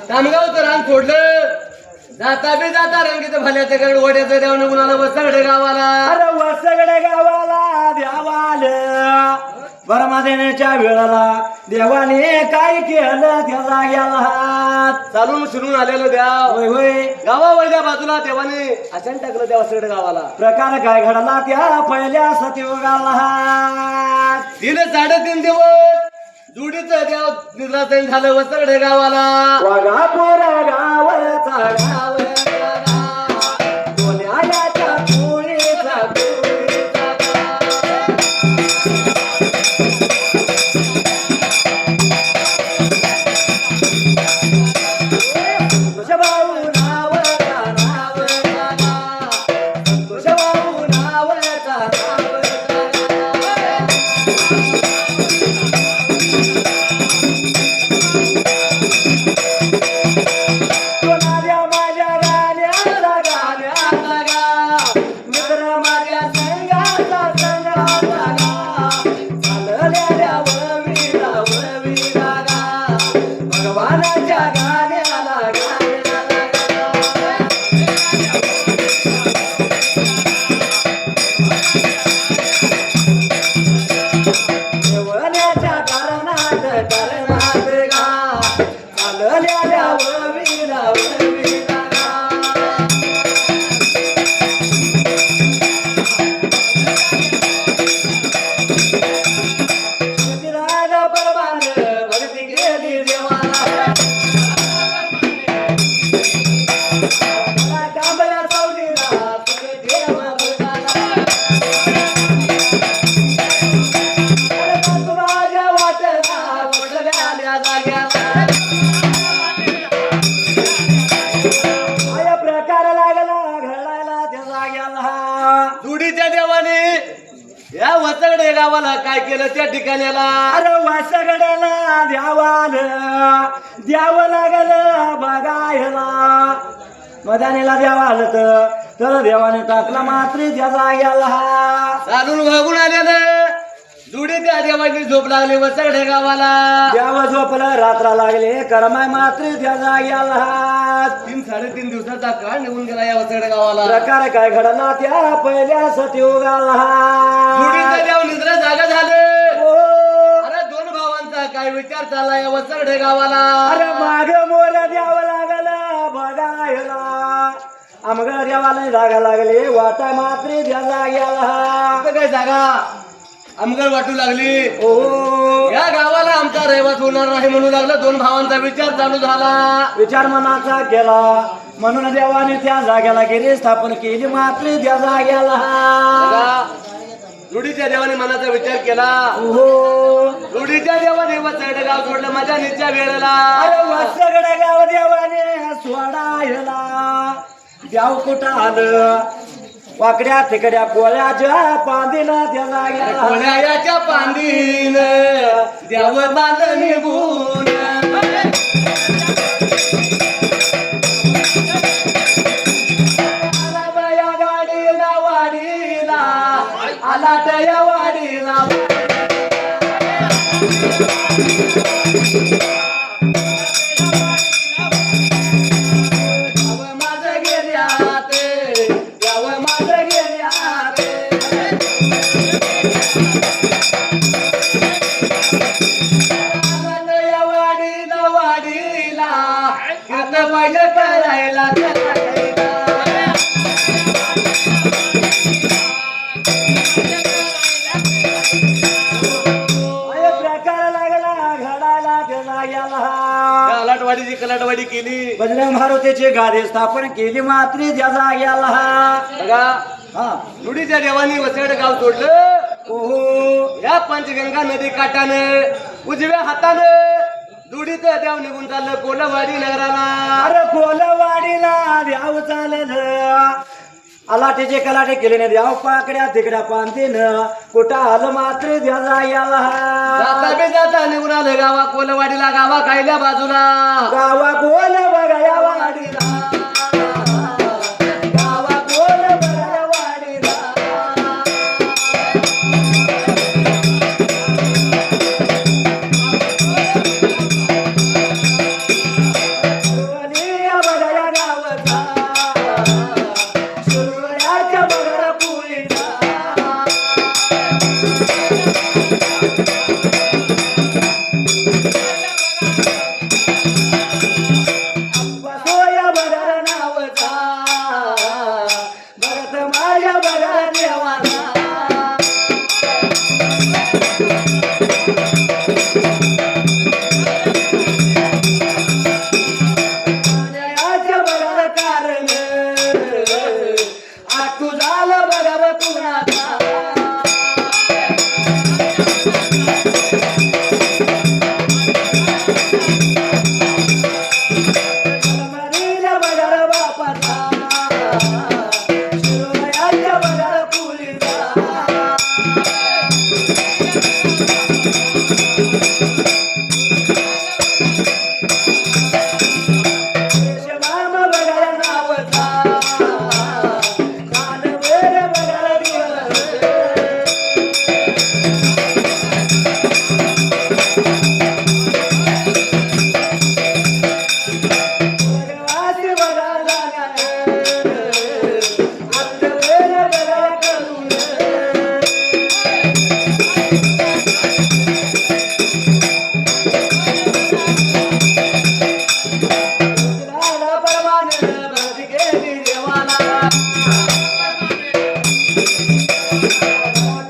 तामगावचं रान फोडलं जाता बी जाता रंगीत भल्याचं गड वड्याचं देव निघून आलं वसगडे गावाला. अरे वसगडे गावाला देवाल बरमा देण्याच्या वेळाला देवाने काय केलं त्याला गेला चालून शिरून आलेलं द्याव. होय होय गावा वळल्या बाजूला देवाने अचानक टाकलं त्या वसगडे गावाला. प्रकार काय घडला त्या पहिल्या सतीयुगाला. 3-3.5 दिवस जुडीचं देव निर्लासन झालं वसगडे गावाला. वाघापूर गावचा गाव बोल्याच्या पोळीचा जुडीच्या देवाने या वसगडे गावाला काय केलं त्या ठिकाण्याला. अरे वसगड्याला द्यावाल द्यावं लागलं बघायला मदानीला द्यावा आलं तर देवाने टाकला मात्र त्याचा गेला. चालून भागून आल्यानं जुडीच्या देवाची झोप लागली वसगडे गावाला. देव झोपलं रात्रा लागले करमाय मात्र त्याचा गेला. 3-3.5 दिवसाचा काळ निघून गेला या वसगडे गावाला. प्रकार काय घडला त्या पहिल्या सतयुगाला. जुडीचं देव निद्रा जागा झालं. ओ, अरे 2 भावांचा काय विचार चालला या वसगडे गावाला. अरे माग मोर द्यावं लागलं बघायला आमग देवाला जागा लागली वाटा मात्र त्याचा गेला. काय जागा आमगड वाटू लागली. ओ या गावाला आमचा रहिवास होणार नाही म्हणू लागला. 2 भावांचा विचार चालू झाला. विचार मनाचा केला म्हणून देवाने त्या जाग्याला गिरी स्थापन केली मात्र त्या जाग्याला. रुढीच्या देवाने मनाचा विचार केला. हो रुढीच्या देवाने वसगडे गाव सोडलं माझ्या निच्या वेळेला. अरे वसगडे गाव देवाने सोडायला देव कुठं आलं वाकड्या तिकड्या कोळ्याच्या पांदीला त्या जाग्याला. कोण्याच्या पांदीन देव बांध निघून गाडीला वाडीला आला या वाडीला गाव माझं गेल्यात गाव माझं गेल्यात या वाडीला वाडीला कीर्तन पाहिजे करायला प्रकार लागला घडाला गेला गेला लाटवाडीची कलाटवाडी केली बजरंग मारुतीची गाडी स्थापन केली मात्री ज्याचा गेला बघा हा नुडीच्या देवानी वसड गाव सोडलं ओहो या पंचगंगा नदी काठानं उजव्या हातानं दुडीचं देव निघून चाललं कोलवाडी नगराला अरे कोलवाडीला द्याव चाललं अलाटेचे कलाटे केले ना द्याव पाकड्या तिकड्या पांतीन कुठं आलं मात्र द्याजा जाता याला बी जाता निघून आलं गावा कोलवाडीला गावा खायल्या बाजूला गावा कोल बघा या वाडीला गावा कोल बघा या वाडीला कोलिया बघा या गावाचा सुरवड्याच्या बघा पुरीचा बसोया बघा नावचा भरत माझ्या बघा देवाचा अन्यायाच्या बघा कारण आटू झालं बघा कुणाचा मरीला बघा बापाचा शिरोयाच्या बघा पुरीचा मामा बघा नावचा कानवेर बघा दिवस भगवासी बघा जाणार अंतवेर बघा करून राधा परमाने भरत गेली देवाला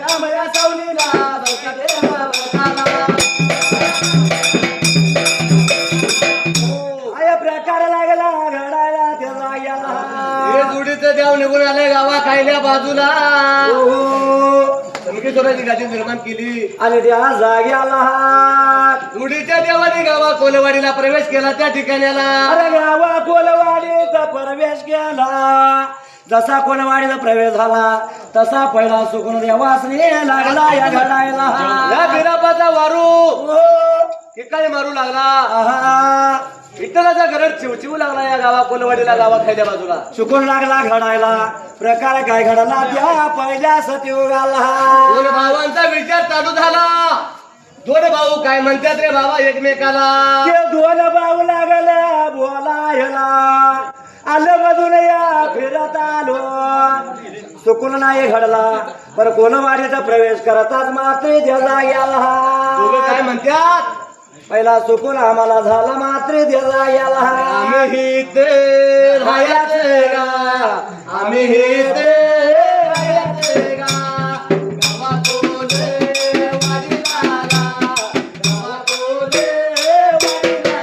कामया सावलीला बघा देवा बघाला आया प्रकार लागला घडायला त्याला हे गेला दुडीचं देव निघून आले गावा खायल्या बाजूला ओहो संकेश्वराची गादी निर्माण केली आणि त्या जाग्याला दुडीच्या देवाने गावा कोलवाडीला प्रवेश केला त्या ठिकाण्याला अरे गावा कोलवाडीचा प्रवेश केला जसा कोलवाडीचा प्रवेश झाला तसा पहिला सुकून देवासने लागला या घडायला या बिरापाचा वारू ओहो, ठिकाणी मारू लागला आहा, विठ्ठलाचा गरज चिवचिवू लागला या गावा कोलवाडीला गावा खायल्या बाजूला सुकून लागला घडायला प्रकार काय घडला त्या पहिल्या सतयुगाला दोन भावांचा विचार चालू झाला दोन भाऊ काय म्हणतात रे बाबा एकमेकाला ते दोन भाऊ लागला बोलायला आलं मधून या फिरत आलो सुकून नाही घडला पर कोलवाडीचा प्रवेश करताच मात्र त्याला दोघं गेला काय म्हणतात पहिला सुकून आम्हाला झाला मात्र त्याला गेला आम्ही ते राहायचे गा आम्ही ते राहायचे गा गावा कोलवाडीला गा गावा कोलवाडीला गा.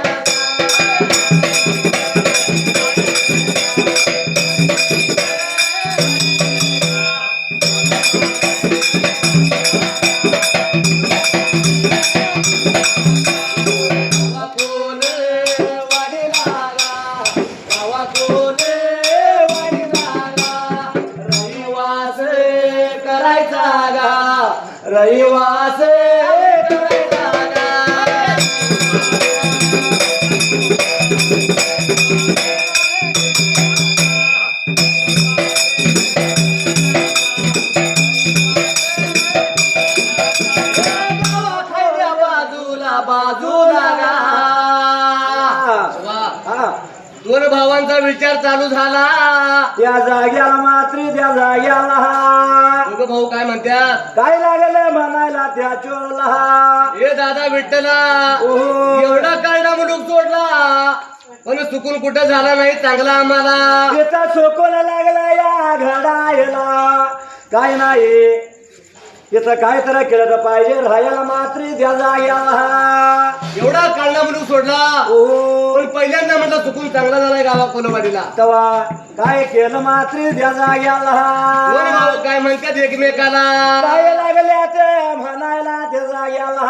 गावा कोलवाडीला गा गावा कोलवाडीला गा रहिवास करायचा गा रहिवास करायचा गा दोन भावांचा विचार चालू झाला. त्या जाग्याला मात्र त्या जाग्याला दोघं भाऊ काय म्हणतात, काय लागलं म्हणायला त्या चोरला. हे दादा विठ्ठला, ओहो. एवढा काढा मुलूक सोडला पण चुकून कुठं झाला नाही चांगला आम्हाला. त्याचा सोकोन लागला या घडायला. काय नाही त्याचं काय तर केलं पाहिजे राहायला मात्र त्या जाग्याला. एवढा काढला मुलूक सोडला ओ पण पहिल्यांदा म्हटलं चुकून चांगला झालाय गावा कोलवाडीला. तवा काय केलं मात्र त्या जाग्याला. दोन भाऊ काय म्हणतात एकमेकाला, काय लागल्यात म्हणायला त्या जाग्याला.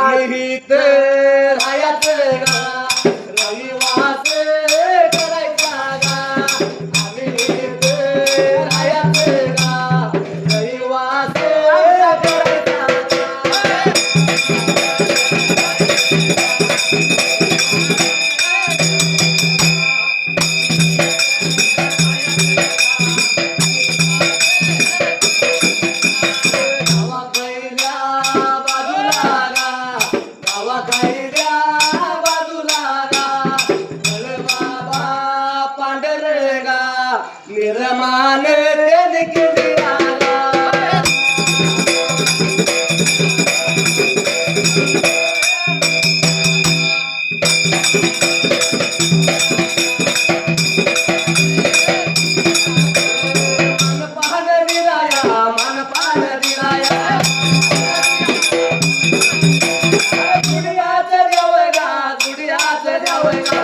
आम्ही इथं राहायचं गा, रहिवासी करायचा गा. आम्ही इथं राहायचं गा, रहिवासी करायचा गा. निर्माण तेन केली आला. मनपान दिलाया, मनपान दिलाया. गुडियाचं द्यावं गा, गुडियाचं द्यावं गा.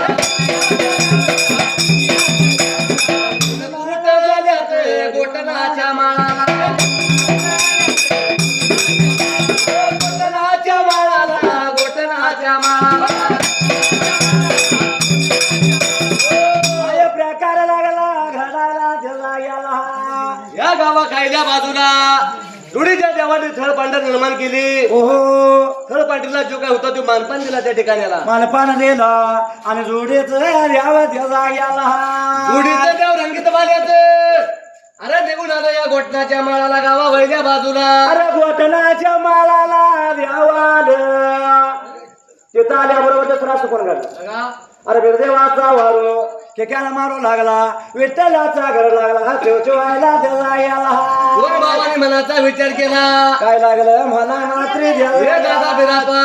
गोटनाच्या माळाला, गोटनाच्या माळाला, गोटनाच्या माळाला. प्रकार लागला घडायला त्याला गेला. या गावा खायल्या बाजूला रुढीच्या देवाने थळपांढर निर्माण केली. ओहो थळपांढरीला जो काय होता तो मानपान दिला त्या ठिकाणाला. मानपान दिला आणि जोडीच द्यावं त्याला गेला. रुढीचं देव रंगीत बाल्याचं. अरे निघून आलं या गोटनाच्या माळाला गावा वैद्या बाजूला. अरे गोटनाच्या माळाला द्यावाल. तिथं आल्याबरोबर दुसरा सुकून काढला. बघा, अरे बिरदेवाचा वारो केक्याला मारू लागला. विठ्ठलाचा घर लागला ठेवायला त्याला गेला. दोन भावाने मनाचा विचार केला. काय लागलं म्हणा मात्र हे दादा बिरापा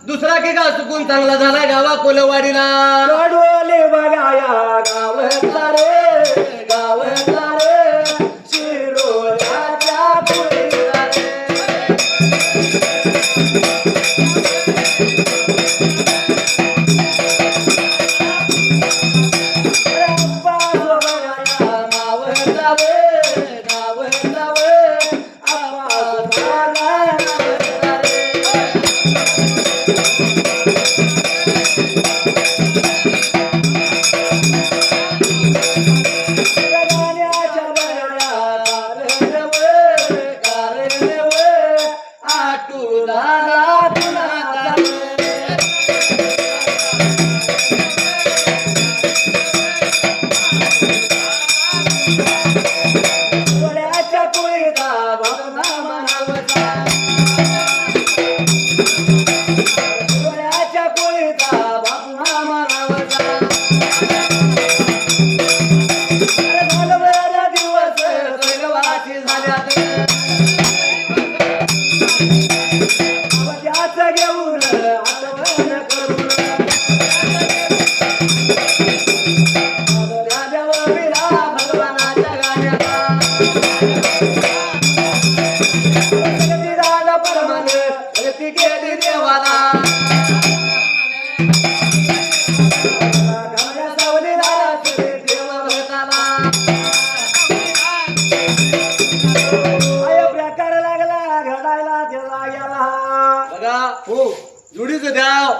दुसरा की का चुकून चांगला झालाय गावा कोलवाडीला. कडोले बघाया गावला रे, गावला रे, शिरोळ्याच्या पुरीला रे. अप्पा बघाया गावला रे, गावला रे, अप्पा बघाया गावला रे. गाण्याच्या बघाया कारण वे, कारण वे, आटुला तुला रे. डोळ्याच्या कुळीचा बाबा म्हणावता. डोळ्याच्या कुळीचा बाबा म्हणावता. अरे झालं बरं दिवस स्वर्गवासी झाल्यात. त्याच घेऊन आठवण करून देवीला भगवानाच्या गाण्याला. दादा परमान ती गेली देवाला. गाण्या सावली दादा देव भगताला. प्रकार लागला घडायला त्याला गेला. बघा हो जुडीचं द्याव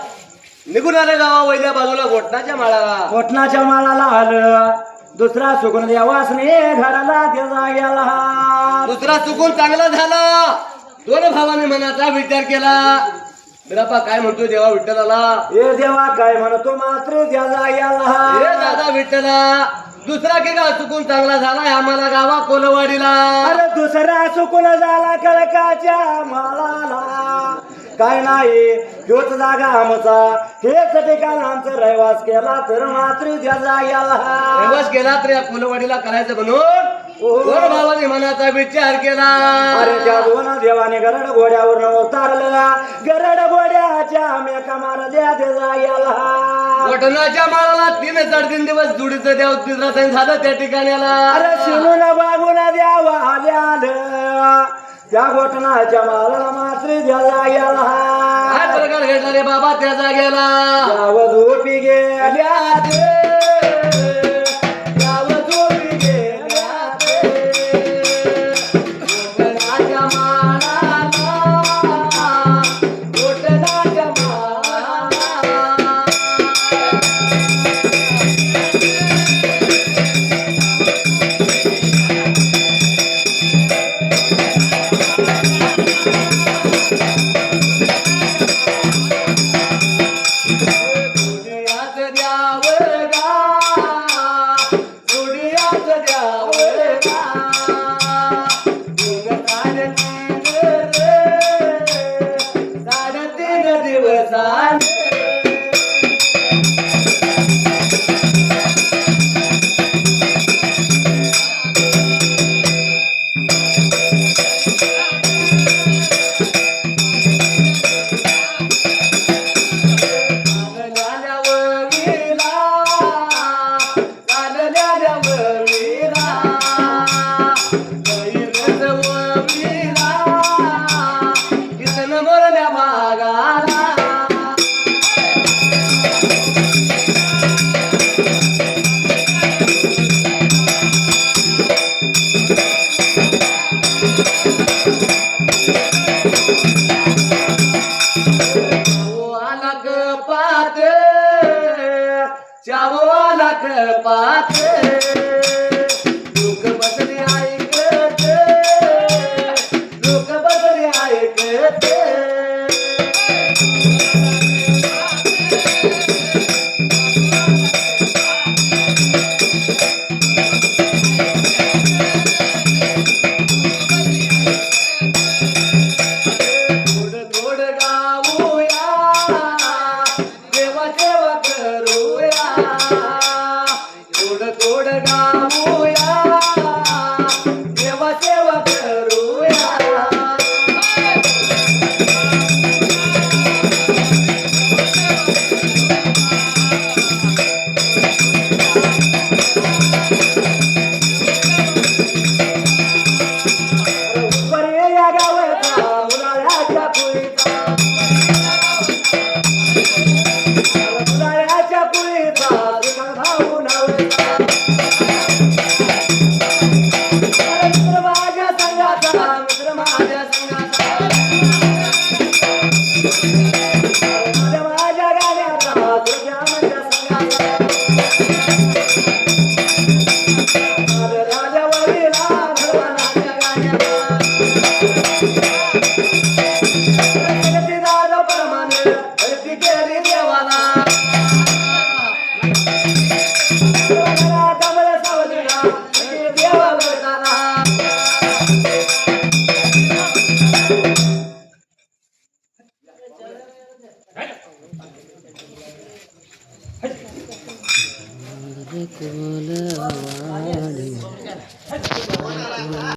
निघून आलं गावा वैद्या बाजूला गोटनाच्या माळाला. कोटनाच्या माळाला आलं. दुसरा सुकून देवासने घडाला त्याला गेला. दुसरा चुकून चांगला झाला. दोन भावाने मनाचा विचार केला. बिरापा काय म्हणतोय देवा विठ्ठलाला. हे देवा काय म्हणतो मात्र त्याला हे गेला. दादा विठ्ठला दुसरा की का चुकून चांगला झालाय आम्हाला गावा कोलवाडीला. अरे दुसरा सुकून झाला खडकाच्या माळाला. काय नाही ह्योच जागा आमचा हेच ठिकाण आमचं रहिवास केला तर मात्र त्या जाग्याला प्रवास केला तर या फुलवाडीला करायचं म्हणून कोण भावाने मनाचा विचार केला. अरे त्या दोन देवाने गरड घोड्यावर उतारलं गरड घोड्याच्या मेका मारल्या त्या जाग्याला घटनाच्या माळाला 3 दिवस जुडीचं देव तिसरा झालं त्या ठिकाण्याला. अरे शिलून बागून द्यावा आल्यालं त्या घोटनाच्या मालाला मात्र द्या जाग्याला काय प्रकार घडला रे बाबा त्या जागेला. याव झोपी गेल्या याव झोपी गेल्या घटनाच्या माळाला, घटनाच्या माळाला. दुनियात द्यावं गा, दुनियात द्यावं गा. साडेतीन दिवसाने पात